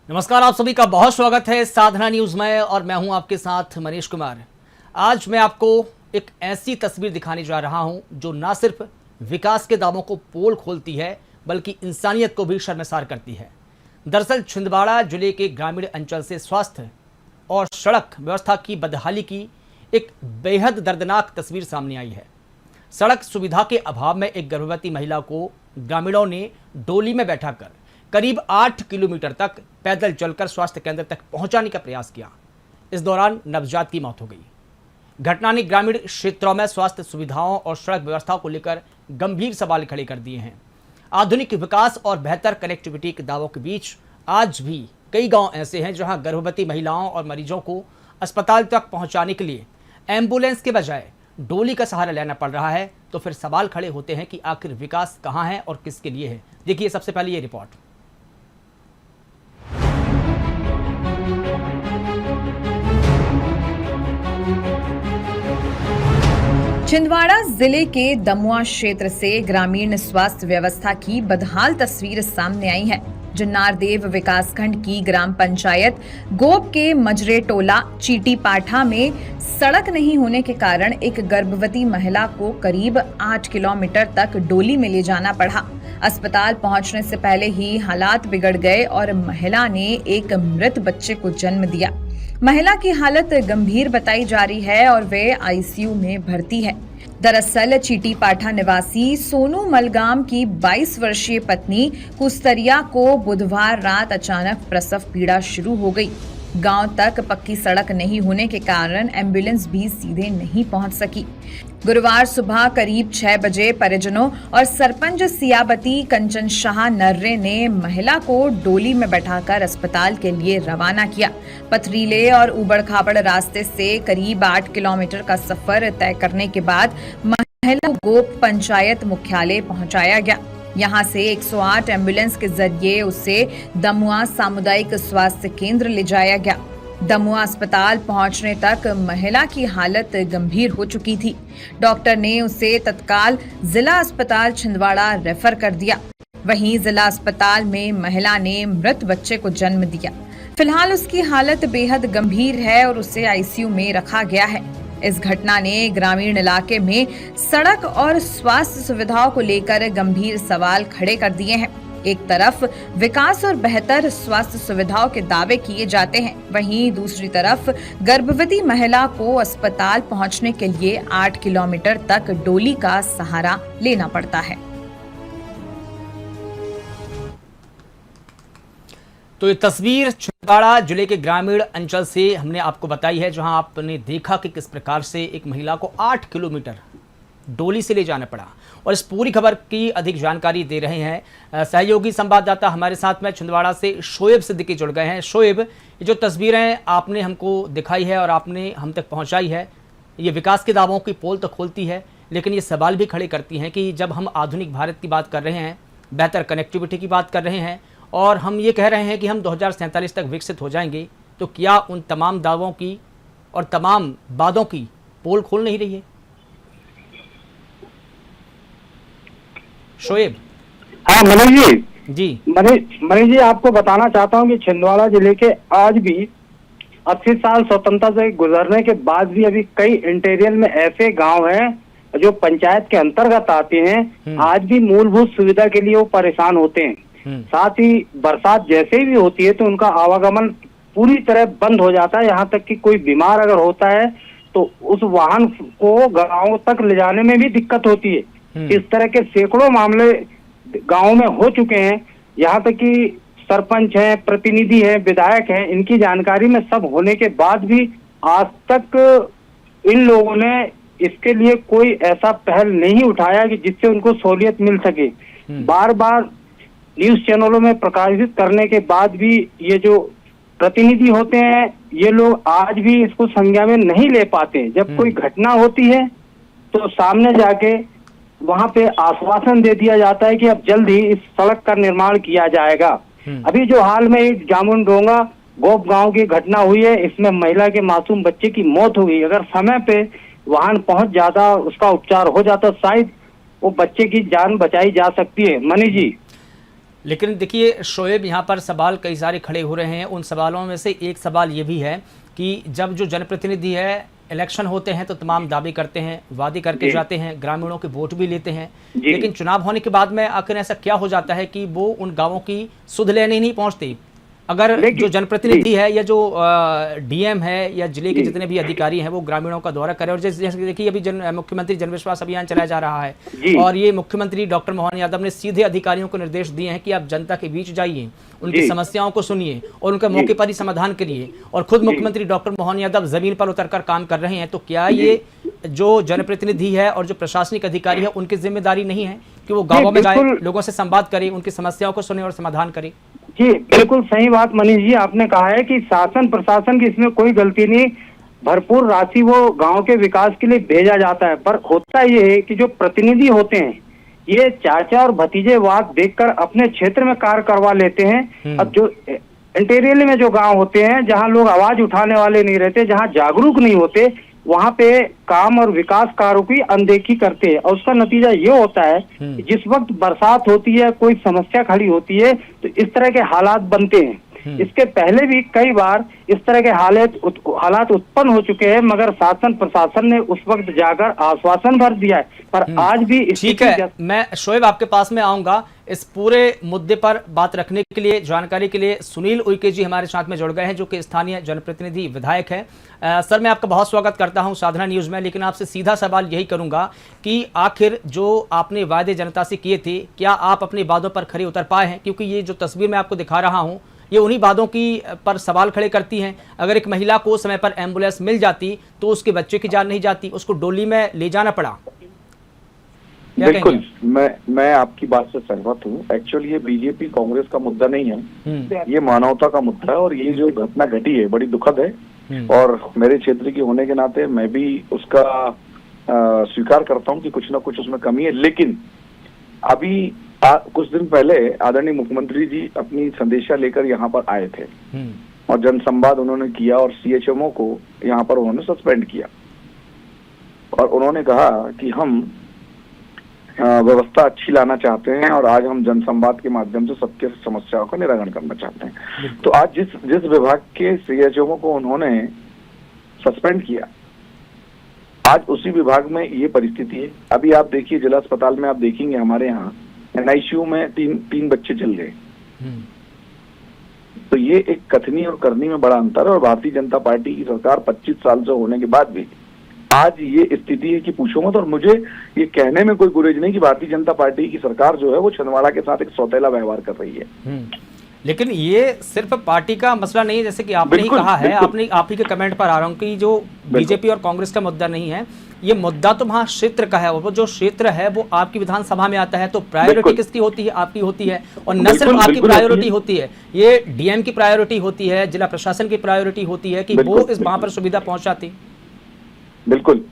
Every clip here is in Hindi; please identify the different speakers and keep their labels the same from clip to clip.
Speaker 1: नमस्कार, आप सभी का बहुत स्वागत है साधना न्यूज में और मैं हूं आपके साथ मनीष कुमार। आज मैं आपको एक ऐसी तस्वीर दिखाने जा रहा हूं जो ना सिर्फ विकास के दावों को पोल खोलती है बल्कि इंसानियत को भी शर्मसार करती है। दरअसल छिंदवाड़ा जिले के ग्रामीण अंचल से स्वास्थ्य और सड़क व्यवस्था की बदहाली की एक बेहद दर्दनाक तस्वीर सामने आई है। सड़क सुविधा के अभाव में एक गर्भवती महिला को ग्रामीणों ने डोली में बैठाकर करीब 8 किलोमीटर तक पैदल चलकर स्वास्थ्य केंद्र तक पहुंचाने का प्रयास किया। इस दौरान नवजात की मौत हो गई। घटना ने ग्रामीण क्षेत्रों में स्वास्थ्य सुविधाओं और सड़क व्यवस्था को लेकर गंभीर सवाल खड़े कर दिए हैं। आधुनिक विकास और बेहतर कनेक्टिविटी के दावों के बीच आज भी कई गांव ऐसे हैं जहां गर्भवती महिलाओं और मरीजों को अस्पताल तक पहुंचाने के लिए एम्बुलेंस के बजाय डोली का सहारा लेना पड़ रहा है। तो फिर सवाल खड़े होते हैं कि आखिर विकास कहां है और किसके लिए है। देखिए सबसे पहले ये रिपोर्ट।
Speaker 2: छिंदवाड़ा जिले के दमुआ क्षेत्र से ग्रामीण स्वास्थ्य व्यवस्था की बदहाल तस्वीर सामने आई है। जन्नारदेव विकासखंड की ग्राम पंचायत गोप के मजरे टोला चीटी पाठा में सड़क नहीं होने के कारण एक गर्भवती महिला को करीब 8 किलोमीटर तक डोली में ले जाना पड़ा। अस्पताल पहुंचने से पहले ही हालात बिगड़ गए और महिला ने एक मृत बच्चे को जन्म दिया। महिला की हालत गंभीर बताई जा रही है और वे आईसीयू में भर्ती है। दरअसल चीटी पाठा निवासी सोनू मलगाम की 22 वर्षीय पत्नी कुस्तरिया को बुधवार रात अचानक प्रसव पीड़ा शुरू हो गई। गांव तक पक्की सड़क नहीं होने के कारण एम्बुलेंस भी सीधे नहीं पहुंच सकी। गुरुवार सुबह करीब 6 बजे परिजनों और सरपंच सियाबती कंचन शाह नर्रे ने महिला को डोली में बैठाकर अस्पताल के लिए रवाना किया। पथरीले और उबड़-खाबड़ रास्ते से करीब 8 किलोमीटर का सफर तय करने के बाद महिला को गोप पंचायत मुख्यालय पहुंचाया गया। यहां से 108 एम्बुलेंस के जरिए उसे दमुआ सामुदायिक स्वास्थ्य केंद्र ले जाया गया। दमुआ अस्पताल पहुंचने तक महिला की हालत गंभीर हो चुकी थी। डॉक्टर ने उसे तत्काल जिला अस्पताल छिंदवाड़ा रेफर कर दिया। वहीं जिला अस्पताल में महिला ने मृत बच्चे को जन्म दिया। फिलहाल उसकी हालत बेहद गंभीर है और उसे आईसीयू में रखा गया है। इस घटना ने ग्रामीण इलाके में सड़क और स्वास्थ्य सुविधाओं को लेकर गंभीर सवाल खड़े कर दिए हैं। एक तरफ विकास और बेहतर स्वास्थ्य सुविधाओं के दावे किए जाते हैं, वहीं दूसरी तरफ गर्भवती महिला को अस्पताल पहुंचने के लिए 8 किलोमीटर तक डोली का सहारा लेना पड़ता है।
Speaker 1: तो ये तस्वीर छिंदवाड़ा जिले के ग्रामीण अंचल से हमने आपको बताई है, जहां आपने देखा कि किस प्रकार से एक महिला को 8 किलोमीटर डोली से ले जाना पड़ा। और इस पूरी खबर की अधिक जानकारी दे रहे हैं सहयोगी संवाददाता हमारे साथ में छिंदवाड़ा से शोएब सिद्दीकी जुड़ गए हैं। शोएब, ये जो तस्वीरें आपने हमको दिखाई है और आपने हम तक पहुंचाई है, ये विकास के दावों की पोल तो खोलती है, लेकिन ये सवाल भी खड़े करती हैं कि जब हम आधुनिक भारत की बात कर रहे हैं, बेहतर कनेक्टिविटी की बात कर रहे हैं और हम ये कह रहे हैं कि हम 2047 तक विकसित हो जाएंगे, तो क्या उन तमाम दावों की और तमाम वादों की पोल खोल नहीं रही है? शोएब।
Speaker 3: हाँ मनीष
Speaker 1: जी,
Speaker 3: मनीष जी, आपको बताना चाहता हूँ कि छिंदवाड़ा जिले के आज भी 80 साल स्वतंत्रता से गुजरने के बाद भी अभी कई इंटीरियर में ऐसे गांव हैं जो पंचायत के अंतर्गत आते हैं। आज भी मूलभूत सुविधा के लिए वो परेशान होते हैं। साथ ही बरसात जैसे भी होती है तो उनका आवागमन पूरी तरह बंद हो जाता है। यहाँ तक कि कोई बीमार अगर होता है तो उस वाहन को गाँव तक ले जाने में भी दिक्कत होती है। इस तरह के सैकड़ों मामले गांव में हो चुके हैं। यहाँ तक कि सरपंच हैं, प्रतिनिधि हैं, विधायक हैं, इनकी जानकारी में सब होने के बाद भी आज तक इन लोगों ने इसके लिए कोई ऐसा पहल नहीं उठाया कि जिससे उनको सहूलियत मिल सके। बार बार न्यूज चैनलों में प्रकाशित करने के बाद भी ये जो प्रतिनिधि होते हैं ये लोग आज भी इसको संज्ञा में नहीं ले पाते। जब कोई घटना होती है तो सामने जाके वहां पे आश्वासन दे दिया जाता है कि अब जल्द ही इस सड़क का निर्माण किया जाएगा। अभी जो हाल में एक जामुन डोंगा गोप गांव की घटना हुई है, इसमें महिला के मासूम बच्चे की मौत हुई। अगर समय पे वाहन पहुंच जाता, उसका उपचार हो जाता, शायद वो बच्चे की जान बचाई जा सकती है। मनीष जी,
Speaker 1: लेकिन देखिए शोएब, यहाँ पर सवाल कई सारे खड़े हो रहे हैं। उन सवालों में से एक सवाल ये भी है कि जब जो जनप्रतिनिधि है इलेक्शन होते हैं तो तमाम दावे करते हैं, वादे करके जाते हैं, ग्रामीणों के वोट भी लेते हैं, लेकिन चुनाव होने के बाद में आखिर ऐसा क्या हो जाता है कि वो उन गांवों की सुध लेने नहीं पहुंचते। अगर जो जनप्रतिनिधि है या जो डीएम है या जिले के जितने भी अधिकारी हैं वो ग्रामीणों का दौरा करें, और जैसे देखिए अभी मुख्यमंत्री जन विश्वास अभियान चलाया जा रहा है और ये मुख्यमंत्री डॉक्टर मोहन यादव ने सीधे अधिकारियों को निर्देश दिए हैं कि आप जनता के बीच जाइए, उनकी समस्याओं को सुनिए और उनका मौके पर ही समाधान करिए, और खुद मुख्यमंत्री डॉक्टर मोहन यादव जमीन पर उतरकर काम कर रहे हैं। तो क्या ये जो जनप्रतिनिधि है और जो प्रशासनिक अधिकारी है उनकी जिम्मेदारी नहीं है कि वो गाँवों में जाए, लोगों से संवाद करे, उनकी समस्याओं को सुने और समाधान करे?
Speaker 3: जी बिल्कुल सही बात मनीष जी आपने कहा है कि शासन प्रशासन की इसमें कोई गलती नहीं। भरपूर राशि वो गांव के विकास के लिए भेजा जाता है, पर होता ये है कि जो प्रतिनिधि होते हैं ये चाचा और भतीजेवाद देखकर अपने क्षेत्र में कार्य करवा लेते हैं। अब जो इंटीरियर में जो गांव होते हैं जहां लोग आवाज उठाने वाले नहीं रहते, जहां जागरूक नहीं होते, वहां पे काम और विकास कार्यों की अनदेखी करते हैं और उसका नतीजा ये होता है कि जिस वक्त बरसात होती है, कोई समस्या खड़ी होती है तो इस तरह के हालात बनते हैं। इसके पहले भी कई बार इस तरह के हालात उत्पन्न हो चुके हैं, मगर शासन प्रशासन ने उस वक्त जाकर आश्वासन भर दिया है, पर आज भी
Speaker 1: ठीक है। मैं शोएब आपके पास में आऊंगा इस पूरे मुद्दे पर बात रखने के लिए, जानकारी के लिए सुनील उइके जी हमारे साथ में जुड़ गए हैं जो कि स्थानीय जनप्रतिनिधि विधायक है। सर मैं आपका बहुत स्वागत करता हूं साधना न्यूज में, लेकिन आपसे सीधा सवाल यही करूंगा कि आखिर जो आपने वादे जनता से किए थे क्या आप अपने वादों पर खरे उतर पाए हैं? क्योंकि ये जो तस्वीर मैं आपको दिखा रहा हूं ये उन्हीं बातों की पर सवाल खड़े करती हैं। अगर एक महिला को समय पर एम्बुलेंस मिल जाती तो उसके बच्चे की जान नहीं जाती, उसको डोली में ले जाना पड़ा।
Speaker 4: बिल्कुल मैं आपकी बात से सहमत हूँ। एक्चुअली ये बीजेपी कांग्रेस का मुद्दा नहीं है, ये मानवता का मुद्दा है और ये जो घटना घटी है बड़ी दुखद है और मेरे क्षेत्र की होने के नाते मैं भी उसका स्वीकार करता हूँ कि कुछ ना कुछ उसमें कमी है। लेकिन अभी कुछ दिन पहले आदरणीय मुख्यमंत्री जी अपनी संदेशा लेकर यहाँ पर आए थे और जनसंवाद उन्होंने किया और सीएचएमओ को यहाँ पर उन्होंने सस्पेंड किया और उन्होंने कहा कि हम व्यवस्था अच्छी लाना चाहते हैं और आज हम जनसंवाद के माध्यम से सबके समस्याओं का निराकरण करना चाहते हैं। तो आज जिस विभाग के सीएचओ को उन्होंने सस्पेंड किया, आज उसी विभाग में ये परिस्थिति है। अभी आप देखिए जिला अस्पताल में आप देखेंगे हमारे यहाँ एनआईसीयू में तीन बच्चे चल गए। तो ये एक कथनी और करनी में बड़ा अंतर है और भारतीय जनता पार्टी की सरकार 25 साल से होने के बाद भी आज ये स्थिति है कि पूछो मत। और मुझे ये कहने में कोई गुरेज नहीं कि भारतीय जनता पार्टी की सरकार जो है वो छिंदवाड़ा के साथ एक सौतेला व्यवहार कर रही है।
Speaker 1: लेकिन ये सिर्फ पार्टी का मसला नहीं है, जैसे कि आपने ही कहा है, आप ही के कमेंट पर आ रहा हूँ कि जो बीजेपी और कांग्रेस का मुद्दा नहीं है, ये मुद्दा तो वहाँ क्षेत्र का है, वो जो क्षेत्र है वो आपकी विधानसभा में आता है। तो प्रायोरिटी किसकी होती है? आपकी होती है। और न सिर्फ आपकी प्रायोरिटी होती है, ये डीएम की प्रायोरिटी होती है, जिला प्रशासन की प्रायोरिटी होती है कि वो इस वहां पर सुविधा पहुंचाती। बिल्कुल,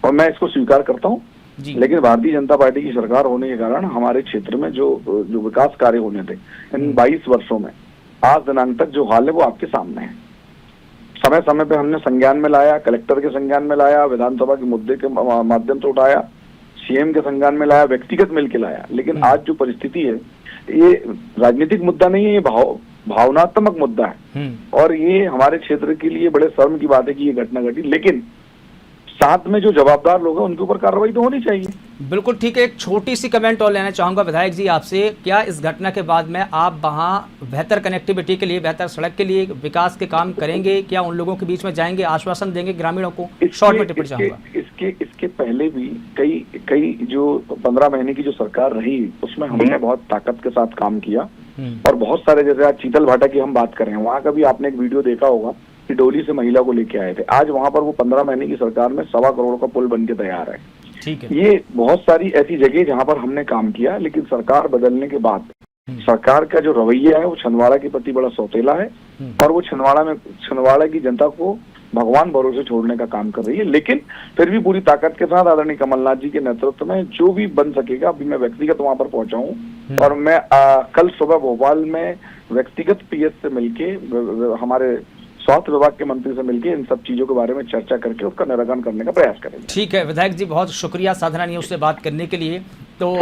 Speaker 4: और मैं इसको स्वीकार करता हूँ। लेकिन भारतीय जनता पार्टी की सरकार होने के कारण हमारे क्षेत्र में जो विकास कार्य होने थे इन 22 वर्षों में आज दिनांक तक जो हाल है वो आपके सामने है। समय समय पे हमने संज्ञान में लाया, कलेक्टर के संज्ञान में लाया, विधानसभा के मुद्दे के माध्यम से उठाया, सीएम के संज्ञान में लाया, व्यक्तिगत मिलकर लाया। लेकिन आज जो परिस्थिति है ये राजनीतिक मुद्दा नहीं है, ये भावनात्मक मुद्दा है और ये हमारे क्षेत्र के लिए बड़े शर्म की बात है कि ये घटना घटी। लेकिन साथ में जो जवाबदार लोग हैं उनके ऊपर कार्रवाई तो होनी चाहिए।
Speaker 1: बिल्कुल ठीक है। एक छोटी सी कमेंट और लेना चाहूंगा विधायक जी आपसे, क्या इस घटना के बाद में आप वहां बेहतर कनेक्टिविटी के लिए, बेहतर सड़क के लिए, विकास के काम करेंगे? क्या उन लोगों के बीच में जाएंगे, आश्वासन देंगे ग्रामीणों को? शॉर्ट में टिप्पणी चाहूंगा।
Speaker 4: इसके पहले भी कई जो 15 महीने की जो सरकार रही उसमें हमने बहुत ताकत के साथ काम किया और बहुत सारे, जैसे आज शीतल भाटा की हम बात कर रहे हैं, वहां का भी आपने एक वीडियो देखा होगा कि डोली से महिला को लेके आए थे। आज वहां पर वो 15 महीने की सरकार में 1.25 करोड़ का पुल बनके तैयार है।
Speaker 1: ठीक है।
Speaker 4: ये बहुत सारी ऐसी जगह जहां पर हमने काम किया, लेकिन सरकार बदलने के बाद सरकार का जो रवैया है वो छिंदवाड़ा के प्रति बड़ा सौतेला है और वो छिंदवाड़ा की जनता को भगवान भरोसे छोड़ने का काम कर रही है। लेकिन फिर भी पूरी ताकत के साथ आदरणीय कमलनाथ जी के नेतृत्व में जो भी बन सकेगा, अभी मैं व्यक्तिगत वहां पर पहुंचा हूं और मैं कल सुबह भोपाल में व्यक्तिगत पीएस से मिलके, हमारे स्वास्थ्य विभाग के मंत्री से मिलकर इन सब चीजों के बारे में चर्चा करके उसका निराकरण करने का प्रयास करेंगे।
Speaker 1: ठीक है विधायक जी, बहुत शुक्रिया साधना न्यूज से बात करने के लिए। तो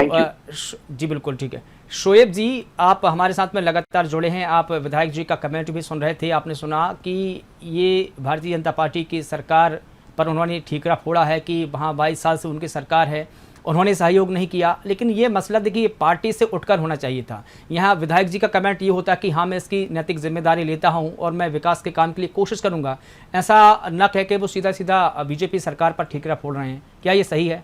Speaker 1: जी बिल्कुल ठीक है। शोएब जी, आप हमारे साथ में लगातार जुड़े हैं। आप विधायक जी का कमेंट भी सुन रहे थे। आपने सुना कि ये भारतीय जनता पार्टी की सरकार पर उन्होंने ठीकरा फोड़ा है कि वहाँ 22 साल से उनकी सरकार है, उन्होंने सहयोग नहीं किया। लेकिन ये मसला देखिए पार्टी से उठकर होना चाहिए था। यहाँ विधायक जी का कमेंट ये होता कि हाँ, मैं इसकी नैतिक जिम्मेदारी लेता हूँ और मैं विकास के काम के लिए कोशिश करूँगा। ऐसा न कह के वो सीधा सीधा बीजेपी सरकार पर ठीकरा फोड़ रहे हैं। क्या ये सही है?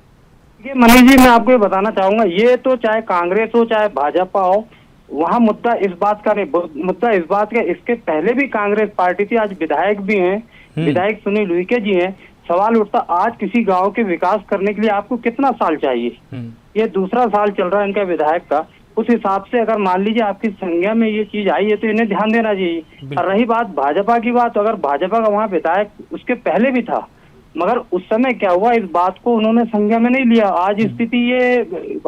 Speaker 3: देखिए मनीष जी, मैं आपको ये बताना चाहूंगा, ये तो चाहे कांग्रेस हो चाहे भाजपा हो, वहाँ मुद्दा इस बात का नहीं, मुद्दा इस बात का, इसके पहले भी कांग्रेस पार्टी थी, आज विधायक भी हैं, विधायक सुनील उइके जी हैं। सवाल उठता आज किसी गांव के विकास करने के लिए आपको कितना साल चाहिए? ये दूसरा साल चल रहा है इनका विधायक का। उस हिसाब से अगर मान लीजिए आपकी संज्ञा में ये चीज आई है तो इन्हें ध्यान देना चाहिए। और रही बात भाजपा की बात, अगर भाजपा का वहाँ विधायक उसके पहले भी था, मगर उस समय क्या हुआ, इस बात को उन्होंने संज्ञा में नहीं लिया। आज स्थिति ये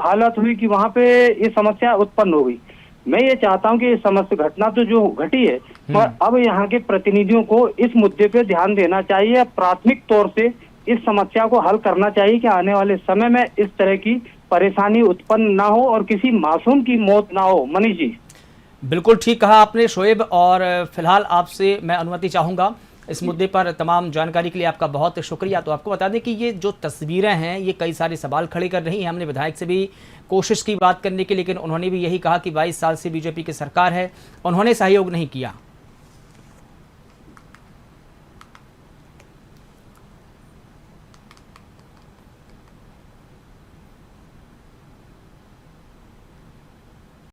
Speaker 3: हालत हुई कि वहाँ पे ये समस्या उत्पन्न हो गई। मैं ये चाहता हूँ कि ये समस्या घटना तो जो घटी है, पर अब यहाँ के प्रतिनिधियों को इस मुद्दे पे ध्यान देना चाहिए, प्राथमिक तौर से इस समस्या को हल करना चाहिए कि आने वाले समय में इस तरह की परेशानी उत्पन्न ना हो और किसी मासूम की मौत ना हो। मनीष जी,
Speaker 1: बिल्कुल ठीक कहा आपने शोएब। और फिलहाल आपसे मैं अनुमति चाहूँगा इस मुद्दे पर। तमाम जानकारी के लिए आपका बहुत शुक्रिया। तो आपको बता दें कि ये जो तस्वीरें हैं ये कई सारे सवाल खड़े कर रही हैं। हमने विधायक से भी कोशिश की बात करने की, लेकिन उन्होंने भी यही कहा कि 22 साल से बीजेपी की सरकार है, उन्होंने सहयोग नहीं किया।